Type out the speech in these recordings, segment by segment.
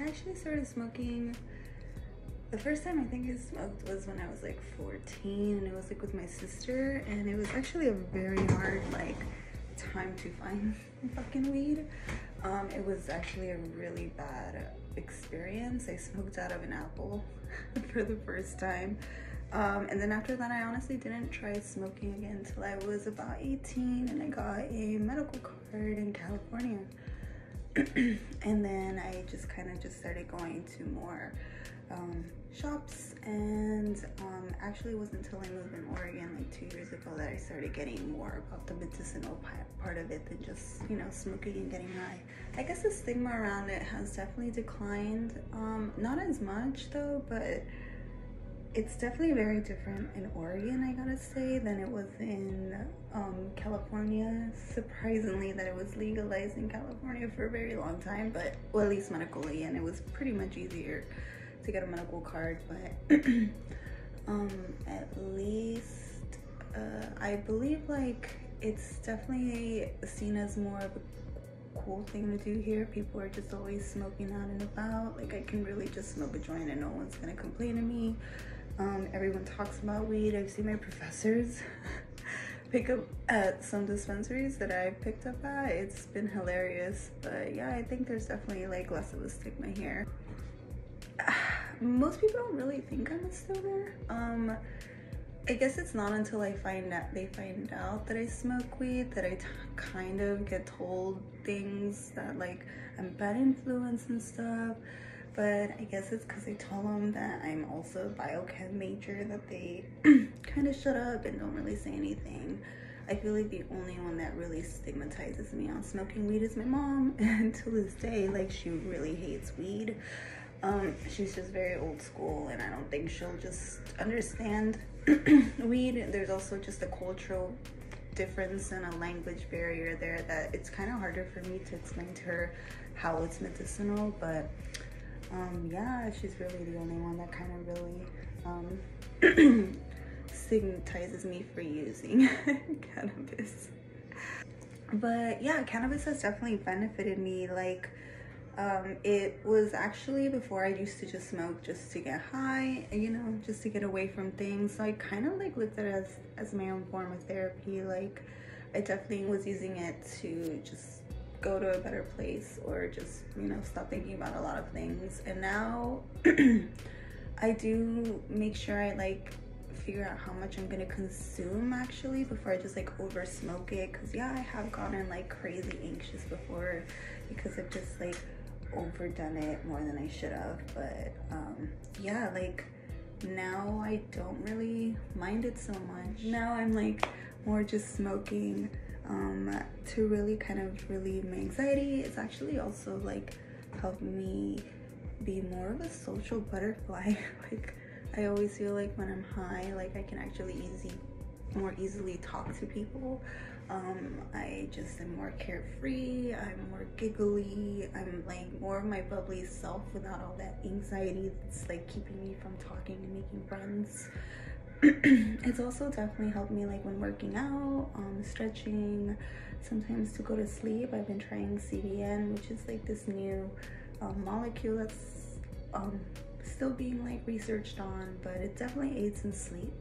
actually started smoking, the first time I think I smoked was when I was like 14, and it was like with my sister, and it was actually a very hard like time to find fucking weed. It was actually a really bad experience. I smoked out of an apple for the first time. And then after that, I honestly didn't try smoking again until I was about 18, and I got a medical card in California. And then I just kind of just started going to more shops, and actually it wasn't until I moved in Oregon like 2 years ago that I started getting more about the medicinal part of it than just, you know, smoking and getting high. I guess the stigma around it has definitely declined, not as much though, but it's definitely very different in Oregon, I gotta say, than it was in California. Surprisingly that it was legalized in California for a very long time, but, well, at least medically, and it was pretty much easier to get a medical card. But at least I believe like it's definitely seen as more of a cool thing to do here. People are just always smoking out and about. Like, I can really just smoke a joint and no one's gonna complain to me. Everyone talks about weed. I've seen my professors pick up at some dispensaries that I picked up at. It's been hilarious. But yeah, I think there's definitely like less of a stigma here. Most people don't really think I'm a stoner. I guess it's not until they find out that I smoke weed that I kind of get told things that like I'm bad influence and stuff. But I guess it's because I told them that I'm also a biochem major that they kind of shut up and don't really say anything. I feel like the only one that really stigmatizes me on smoking weed is my mom, and to this day, like, she really hates weed. She's just very old school, and I don't think she'll just understand weed. There's also just a cultural difference and a language barrier there that it's kind of harder for me to explain to her how it's medicinal. But yeah, she's really the only one that kind of really stigmatizes me for using cannabis. But yeah, cannabis has definitely benefited me. Like, it was actually before I used to just smoke just to get high, you know, just to get away from things. So I kind of like looked at it as my own form of therapy. Like, I definitely was using it to just go to a better place, or just, you know, stop thinking about a lot of things. And now I do make sure I like figure out how much I'm gonna consume actually before I just like over smoke it, because yeah, I have gotten like crazy anxious before because I've just like overdone it more than I should have. But yeah, like now I don't really mind it so much. Now I'm like more just smoking to really kind of relieve my anxiety. It's actually also like helped me be more of a social butterfly. Like, I always feel like when I'm high, like I can actually more easily talk to people. I just am more carefree, I'm more giggly, I'm like more of my bubbly self without all that anxiety that's like keeping me from talking and making friends. It's also definitely helped me like when working out, stretching, sometimes to go to sleep. I've been trying CBN, which is like this new molecule that's still being like researched on, but it definitely aids in sleep.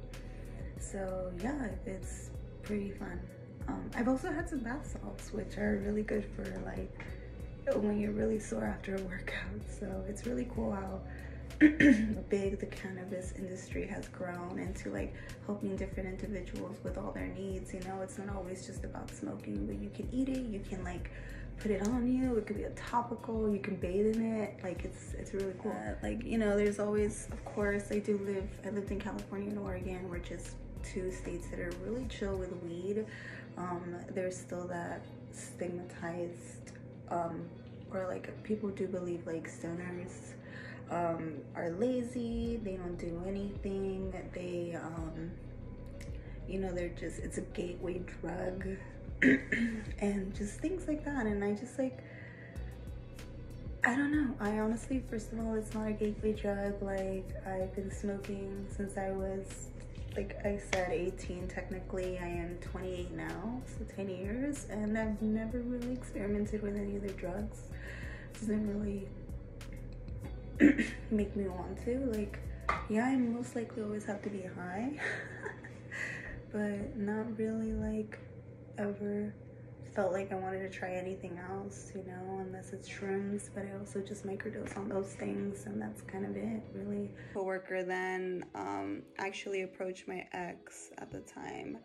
So yeah, it's pretty fun. I've also had some bath salts, which are really good for like when you're really sore after a workout. So it's really cool how big the cannabis industry has grown into like helping different individuals with all their needs. You know, it's not always just about smoking, but you can eat it, you can like put it on you, it could be a topical, you can bathe in it. Like, it's really cool. Like, you know, there's always, of course, I lived in California and Oregon, which is two states that are really chill with weed. There's still that stigmatized, or like people do believe like stoners are lazy, they don't do anything, they you know, they're just, it's a gateway drug and just things like that. And I just like, I don't know, I honestly, first of all, it's not a gateway drug. Like, I've been smoking since I was, like I said, 18 technically. I am 28 now, so 10 years, and I've never really experimented with any other drugs. Doesn't really make me want to. Like, yeah, I most likely always have to be high, but not really like ever felt like I wanted to try anything else, you know, unless it's shrooms. But I also just microdose on those things, and that's kind of it, really. A coworker then actually approached my ex at the time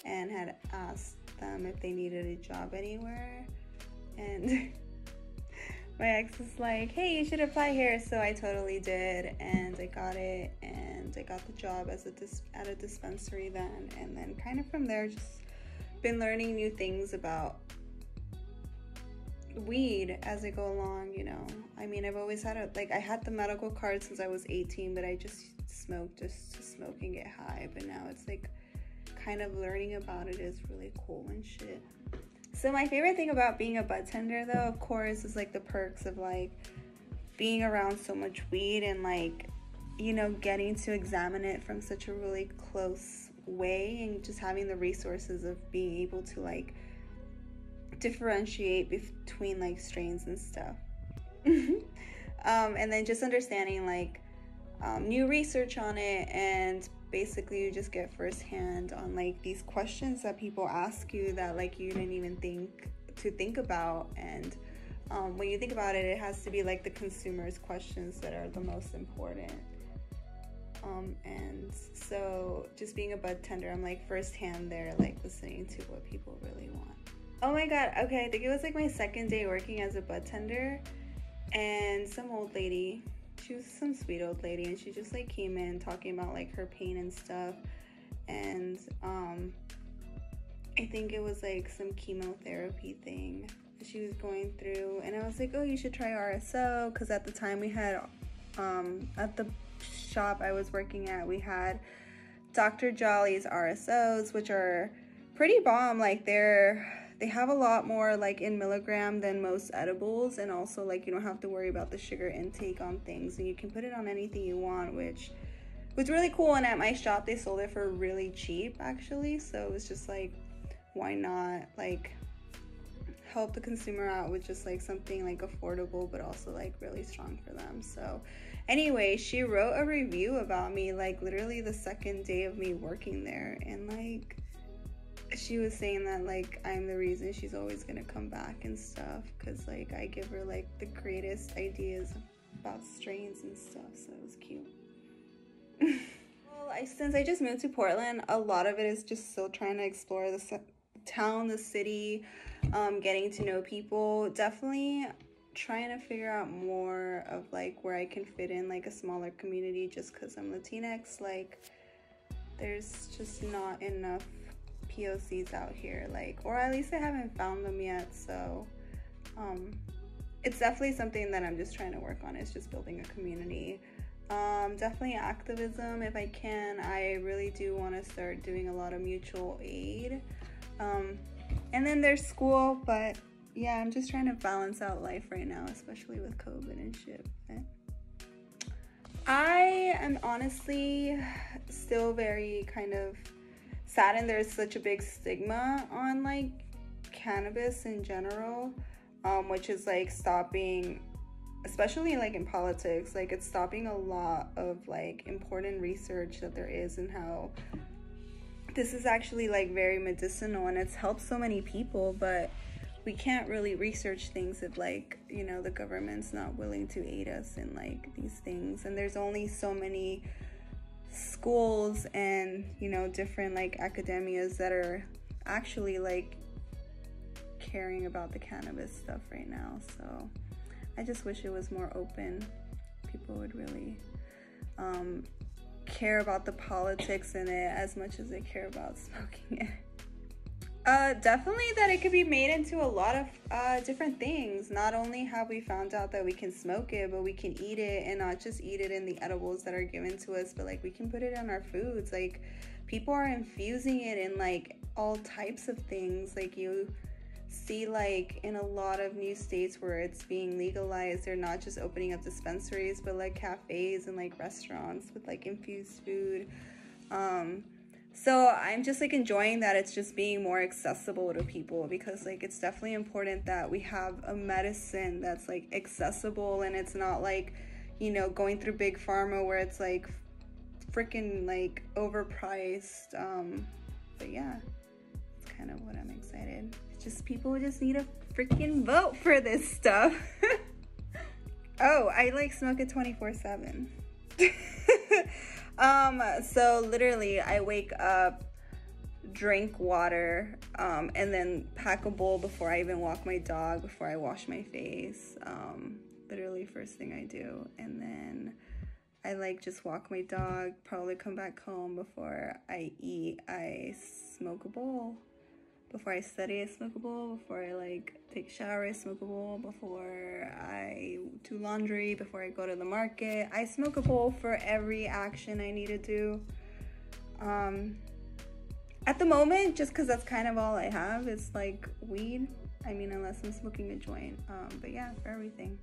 and had asked them if they needed a job anywhere, and my ex was like, hey, you should apply here. So I totally did, and I got it, and I got the job as at a dispensary then. And then kind of from there, just been learning new things about weed as I go along, you know. I mean, I've always had I had the medical card since I was 18, but I just smoked just to smoke and get high. But now it's like kind of learning about it is really cool and shit. So my favorite thing about being a bud tender, though, of course, is like the perks of like being around so much weed and like, you know, getting to examine it from such a really close way, and just having the resources of being able to like differentiate between like strains and stuff. And then just understanding like new research on it, and basically you just get firsthand on like these questions that people ask you that like you didn't even think about. And when you think about it, it has to be like the consumer's questions that are the most important. And so just being a bud tender, I'm like firsthand there, like listening to what people really want. Oh my god, okay, I think it was like my second day working as a bud tender, and some old lady, she was some sweet old lady, and she just like came in talking about like her pain and stuff. And I think it was like some chemotherapy thing she was going through, and I was like, oh, you should try RSO, because at the time we had at the shop I was working at, we had Dr. Jolly's RSOs, which are pretty bomb. Like they have a lot more like in milligram than most edibles, and also like you don't have to worry about the sugar intake on things, and you can put it on anything you want, which was really cool. And at my shop they sold it for really cheap actually, so it was just like, why not like help the consumer out with just like something like affordable but also like really strong for them. So anyway, she wrote a review about me like literally the second day of me working there, and like she was saying that like I'm the reason she's always gonna come back and stuff, because like I give her like the greatest ideas about strains and stuff, so it was cute. Well, since I just moved to Portland, a lot of it is just still trying to explore the town, the city, getting to know people. Definitely trying to figure out more of like where I can fit in like a smaller community, just because I'm Latinx. Like there's just not enough POCs out here, like, or at least I haven't found them yet. So it's definitely something that I'm just trying to work on, is just building a community. Definitely activism if I can. I really do want to start doing a lot of mutual aid, and then there's school. But yeah, I'm just trying to balance out life right now, especially with COVID and shit. But I am honestly still very kind of saddened there's such a big stigma on like cannabis in general, which is like stopping, especially like in politics, like it's stopping a lot of like important research that there is, and how this is actually like very medicinal and it's helped so many people. But we can't really research things if like, you know, the government's not willing to aid us in like these things. And there's only so many schools and, you know, different like academias that are actually like caring about the cannabis stuff right now. So I just wish it was more open. People would really care about the politics in it as much as they care about smoking it. Definitely that it could be made into a lot of different things. Not only have we found out that we can smoke it, but we can eat it, and not just eat it in the edibles that are given to us, but like we can put it on our foods. Like people are infusing it in like all types of things. Like you see like in a lot of new states where it's being legalized, they're not just opening up dispensaries, but like cafes and like restaurants with like infused food. So I'm just like enjoying that it's just being more accessible to people, because like it's definitely important that we have a medicine that's like accessible, and it's not like you know, going through big pharma where it's like freaking like overpriced. But yeah, it's kind of what I'm excited. It's just people just need to freaking vote for this stuff. Oh, I like smoke it 24/7. So literally I wake up, drink water, and then pack a bowl before I even walk my dog, before I wash my face. Literally first thing I do. And then I like just walk my dog, probably come back home. Before I eat, I smoke a bowl. Before I study, I smoke a bowl. Before I like take a shower, I smoke a bowl. Before I do laundry, before I go to the market, I smoke a bowl for every action I need to do. At the moment, just because that's kind of all I have, it's like weed. I mean, unless I'm smoking a joint. But yeah, for everything.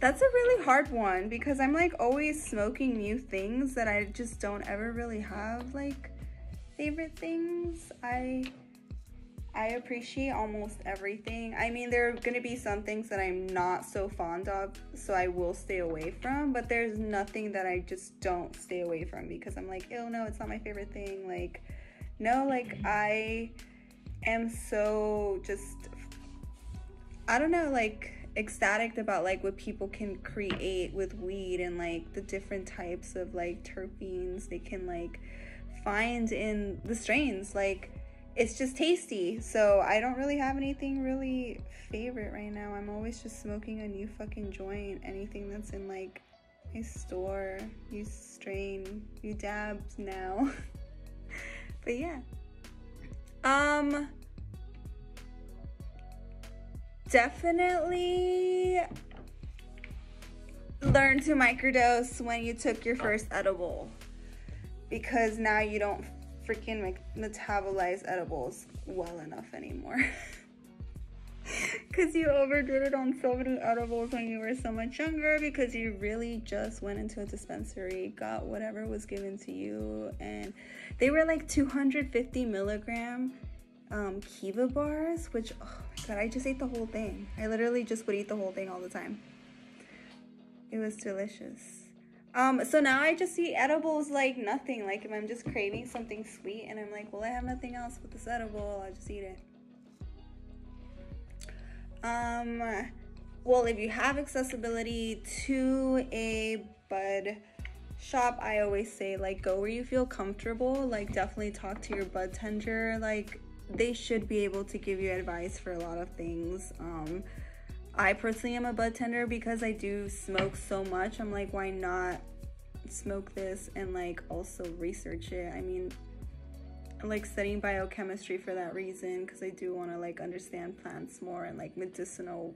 That's a really hard one because I'm like always smoking new things that I just don't ever really have like favorite things. I appreciate almost everything. I mean, there are gonna be some things that I'm not so fond of, so I will stay away from, but there's nothing that I just don't stay away from because I'm like, oh no, it's not my favorite thing. Like, no, like I am so just, I don't know, like ecstatic about like what people can create with weed and like the different types of like terpenes they can like find in the strains. Like, it's just tasty. So I don't really have anything really favorite right now. I'm always just smoking a new fucking joint. Anything that's in like my store, new strain, new dabs now. But yeah. Definitely learn to microdose when you took your first edible, because now you don't freaking metabolize edibles well enough anymore. Because you overdid it on so many edibles when you were so much younger, because you really just went into a dispensary, got whatever was given to you, and they were like 250 milligram Kiva bars, which, oh my god, I just ate the whole thing. I literally just would eat the whole thing all the time. It was delicious. So now I just eat edibles like nothing. Like if I'm just craving something sweet and I'm like, well, I have nothing else with this edible, I'll just eat it. Well, if you have accessibility to a bud shop, I always say like go where you feel comfortable. Like definitely talk to your bud tender. Like they should be able to give you advice for a lot of things. I personally am a bud tender because I do smoke so much. I'm like, why not smoke this and like also research it? I mean, I like studying biochemistry for that reason, because I do want to like understand plants more and like medicinal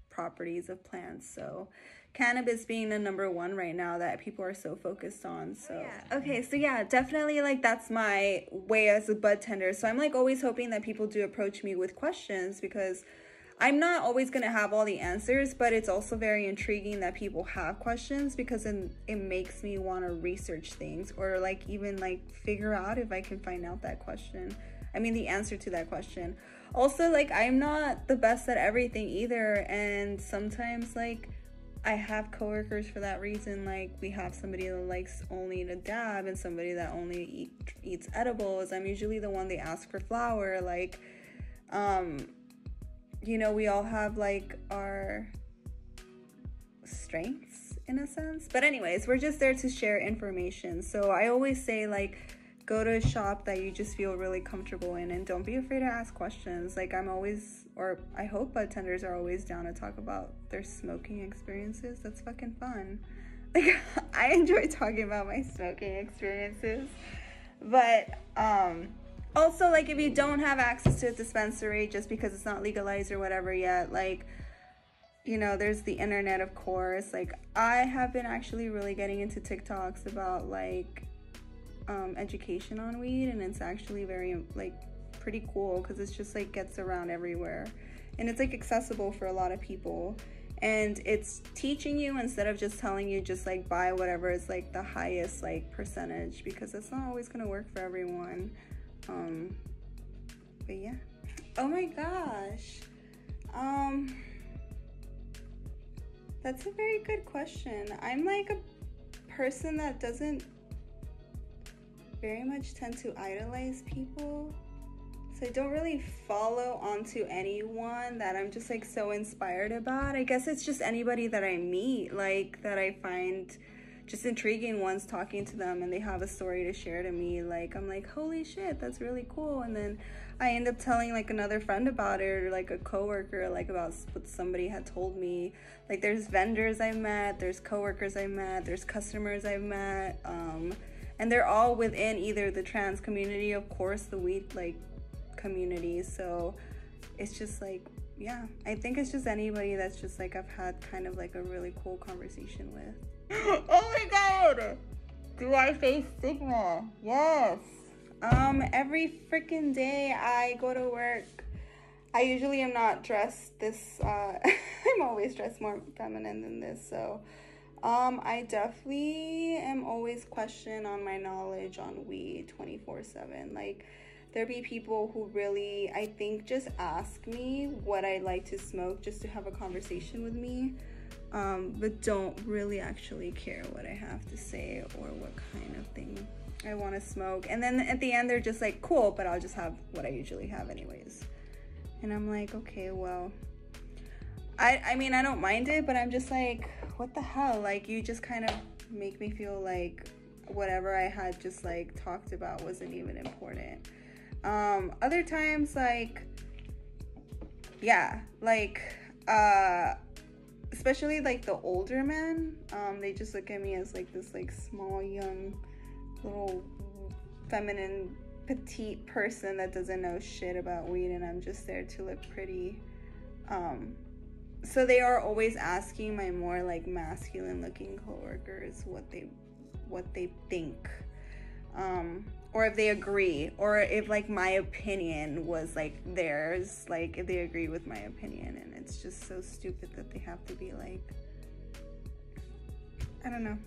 properties of plants. So cannabis being the #1 right now that people are so focused on. So yeah. Okay, so yeah, definitely like that's my way as a bud tender. So I'm like always hoping that people do approach me with questions, because I'm not always going to have all the answers, but it's also very intriguing that people have questions, because it makes me want to research things, or like even like figure out if I can find out that question. I mean, the answer to that question. Also, like I'm not the best at everything either, and sometimes like I have coworkers for that reason. Like we have somebody that likes only to dab and somebody that only eats edibles. I'm usually the one they ask for flower. Like, you know, we all have like our strengths in a sense. But anyways, we're just there to share information. So I always say like go to a shop that you just feel really comfortable in, and don't be afraid to ask questions. Like I'm always, or I hope bud tenders are always down to talk about their smoking experiences. That's fucking fun. Like I enjoy talking about my smoking experiences. But also, like, if you don't have access to a dispensary just because it's not legalized or whatever yet, like, you know, there's the internet, of course. Like, I have been actually really getting into TikToks about, like, education on weed, and it's actually very, like, pretty cool, because it's just, like, gets around everywhere. And it's, like, accessible for a lot of people. And it's teaching you instead of just telling you just, like, buy whatever is, like, the highest, like, percentage, because that's not always going to work for everyone. But yeah. Oh my gosh. That's a very good question. I'm like a person that doesn't very much tend to idolize people. So I don't really follow onto anyone that I'm just like so inspired about. I guess it's just anybody that I meet, like that I find just intriguing once talking to them and they have a story to share to me. Like I'm like, holy shit, that's really cool. And then I end up telling like another friend about it, or like a coworker, like about what somebody had told me. Like there's vendors I met, there's coworkers I met, there's customers I've met, and they're all within either the trans community, of course, the weed like community. So it's just like, yeah, I think it's just anybody that's just like I've had kind of like a really cool conversation with. Oh my god, do I face stigma? Yes. Every freaking day I go to work, I usually am not dressed this I'm always dressed more feminine than this. So I definitely am always questioned on my knowledge on weed 24/7. Like there be people who really, I think, just ask me what I like to smoke just to have a conversation with me, but don't really actually care what I have to say or what kind of thing I want to smoke. And then at the end, they're just like, cool, but I'll just have what I usually have anyways. And I'm like, okay, well, I mean, I don't mind it, but I'm just like, what the hell? Like, you just kind of make me feel like whatever I had just like talked about wasn't even important. Other times, like, yeah, like, especially like the older men, they just look at me as like this like small, young, little feminine, petite person that doesn't know shit about weed, and I'm just there to look pretty. So they are always asking my more like masculine looking coworkers what they think, or if they agree, or if like my opinion was like theirs, like if they agree with my opinion. And it's just so stupid that they have to be like, I don't know.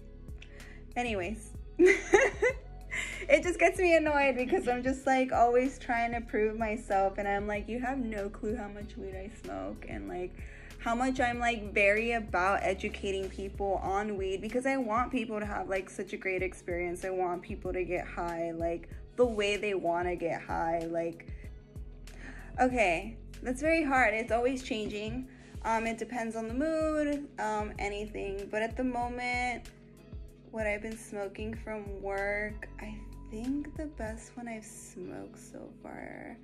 Anyways, it just gets me annoyed because I'm just like always trying to prove myself, and I'm like, you have no clue how much weed I smoke, and like how much I'm like very about educating people on weed, because I want people to have like such a great experience. I want people to get high like the way they want to get high. Like, okay, that's very hard. It's always changing. It depends on the mood, anything. But at the moment, what I've been smoking from work, I think the best one I've smoked so far,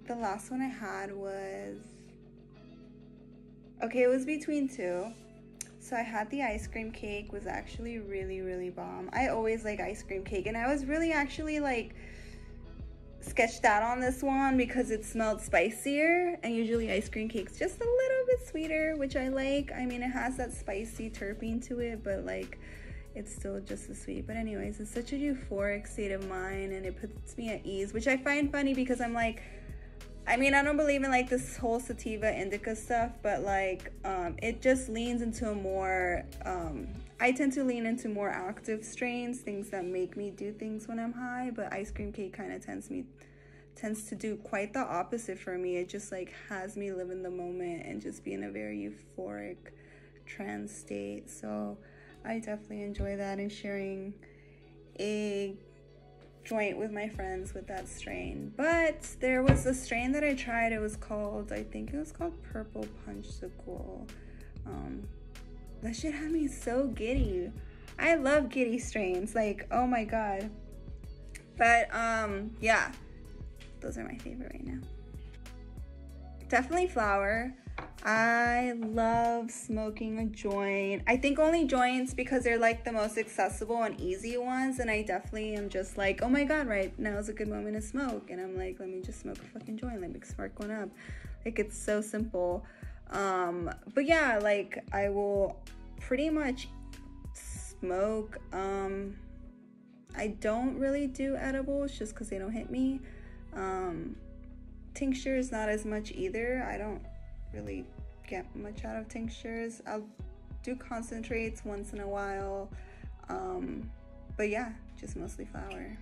the last one I had was, okay, it was between two. So I had the ice cream cake, was actually really, really bomb. I always like ice cream cake, and I was really actually like sketched out on this one because it smelled spicier, and usually ice cream cake's just a little bit sweeter, which I like. I mean, it has that spicy terpene to it, but like it's still just as sweet. But anyways, it's such a euphoric state of mind, and it puts me at ease, which I find funny because I'm like, I mean, I don't believe in like this whole sativa indica stuff, but like it just leans into a more, I tend to lean into more active strains, things that make me do things when I'm high. But ice cream cake kind of tends to do quite the opposite for me. It just like has me live in the moment and just be in a very euphoric trance state. So I definitely enjoy that, and sharing a joint with my friends with that strain. But there was a strain that I tried. It was called, I think it was called Purple Punchsicle. That shit had me so giddy. I love giddy strains, like, oh my god. But yeah, those are my favorite right now. Definitely flower. I love smoking a joint. I think only joints because they're like the most accessible and easy ones, and I definitely am just like, oh my god, right now is a good moment to smoke, and I'm like, let me just smoke a fucking joint, let me spark one up. Like, it's so simple. But yeah, like I will pretty much smoke. I don't really do edibles just because they don't hit me. Tinctures, not as much either. I don't really get much out of tinctures. I'll do concentrates once in a while, but yeah, just mostly flower.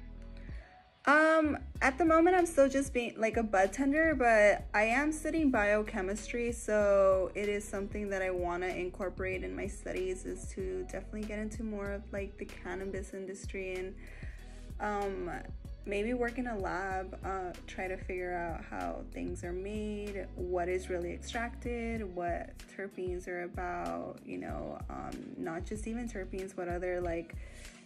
At the moment I'm still just being like a bud tender, but I am studying biochemistry, so it is something that I want to incorporate in my studies, is to definitely get into more of like the cannabis industry and maybe work in a lab, try to figure out how things are made, what is really extracted, what terpenes are about, you know, not just even terpenes, what other like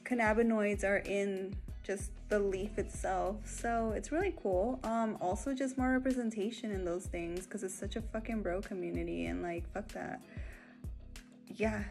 cannabinoids are in just the leaf itself. So it's really cool. Also just more representation in those things, because it's such a fucking bro community, and like fuck that. Yeah.